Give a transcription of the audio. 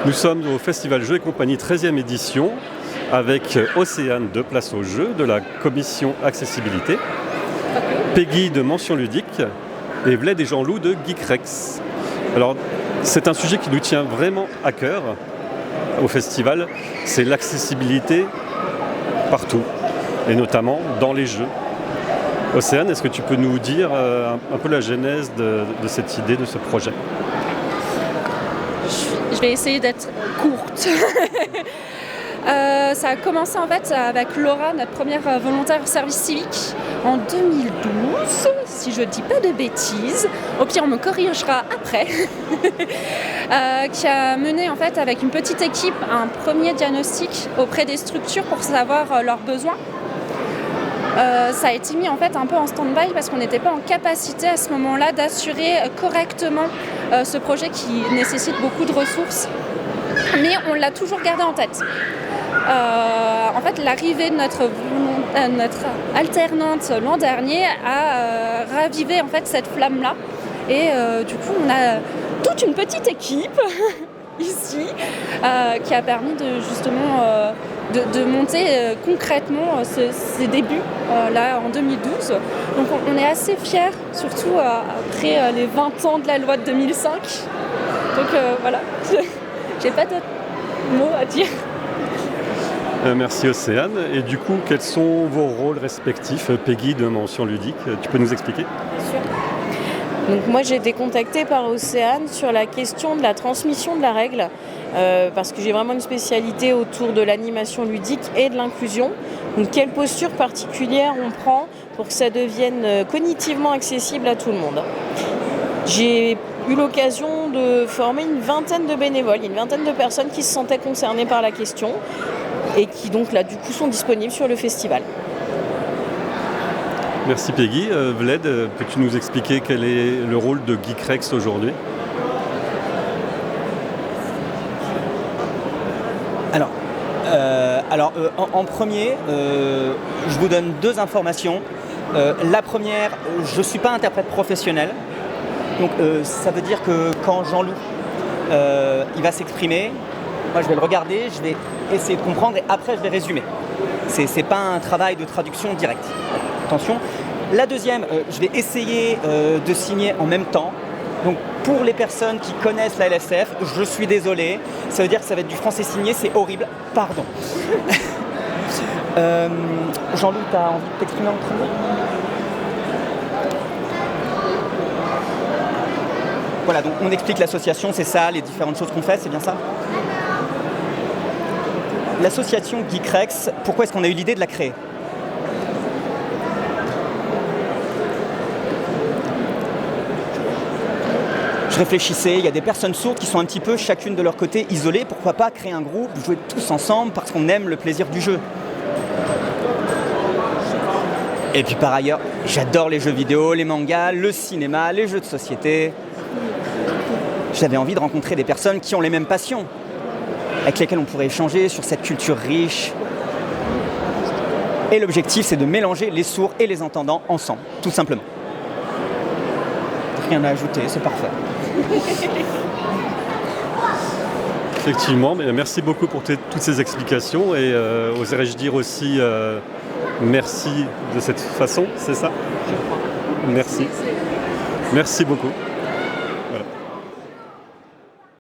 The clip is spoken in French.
Nous sommes au Festival Jeux et Compagnie 13e édition avec Océane de Place aux Jeux de la Commission Accessibilité, Peggy de Mention Ludique et Vlad et Jean-Loup de Geekrex. Alors, c'est un sujet qui nous tient vraiment à cœur au festival, c'est l'accessibilité partout et notamment dans les jeux. Océane, est-ce que tu peux nous dire un peu la genèse de cette idée, de ce projet ? Je vais essayer d'être courte. Ça a commencé en fait avec Laura, notre première volontaire au service civique, en 2012, si je ne dis pas de bêtises. Au pire, on me corrigera après. Qui a mené en fait avec une petite équipe un premier diagnostic auprès des structures pour savoir leurs besoins. Ça a été mis en fait un peu en stand-by parce qu'on n'était pas en capacité à ce moment-là d'assurer correctement ce projet qui nécessite beaucoup de ressources. Mais on l'a toujours gardé en tête. En fait, l'arrivée de notre alternante l'an dernier a ravivé en fait cette flamme-là. Et du coup, on a toute une petite équipe ici qui a permis de justement de monter concrètement ces débuts là en 2012. Donc on est assez fiers, surtout après les 20 ans de la loi de 2005. Donc voilà, j'ai pas d'autres mots à dire. Merci Océane. Et du coup, quels sont vos rôles respectifs, Peggy de Mention Ludique ? Tu peux nous expliquer ? Bien sûr. Donc moi j'ai été contactée par Océane sur la question de la transmission de la règle parce que j'ai vraiment une spécialité autour de l'animation ludique et de l'inclusion. Donc quelle posture particulière on prend pour que ça devienne cognitivement accessible à tout le monde. J'ai eu l'occasion de former une vingtaine de bénévoles, une vingtaine de personnes qui se sentaient concernées par la question et qui donc là du coup sont disponibles sur le festival. Merci Peggy. Vlad, peux-tu nous expliquer quel est le rôle de Geekrex aujourd'hui ? En premier, je vous donne deux informations. La première, je ne suis pas interprète professionnel. Donc ça veut dire que quand Jean-Loup il va s'exprimer, moi je vais le regarder, je vais essayer de comprendre et après je vais résumer. C'est pas un travail de traduction directe. Attention. La deuxième, je vais essayer de signer en même temps. Donc pour les personnes qui connaissent la LSF, je suis désolé, ça veut dire que ça va être du français signé, c'est horrible, pardon. Jean-Loup, tu as envie de t'exprimer en premier ? Voilà, donc on explique l'association, c'est ça, les différentes choses qu'on fait, c'est bien ça ? L'association Geekrex, pourquoi est-ce qu'on a eu l'idée de la créer ? Je réfléchissais, il y a des personnes sourdes qui sont un petit peu chacune de leur côté isolées. Pourquoi pas créer un groupe, jouer tous ensemble parce qu'on aime le plaisir du jeu. Et puis par ailleurs, j'adore les jeux vidéo, les mangas, le cinéma, les jeux de société. J'avais envie de rencontrer des personnes qui ont les mêmes passions, avec lesquelles on pourrait échanger sur cette culture riche. Et l'objectif, c'est de mélanger les sourds et les entendants ensemble, tout simplement. Rien à ajouter, c'est parfait. Effectivement, mais merci beaucoup pour toutes ces explications et oserais-je dire aussi merci de cette façon, c'est ça ? Merci. Merci beaucoup.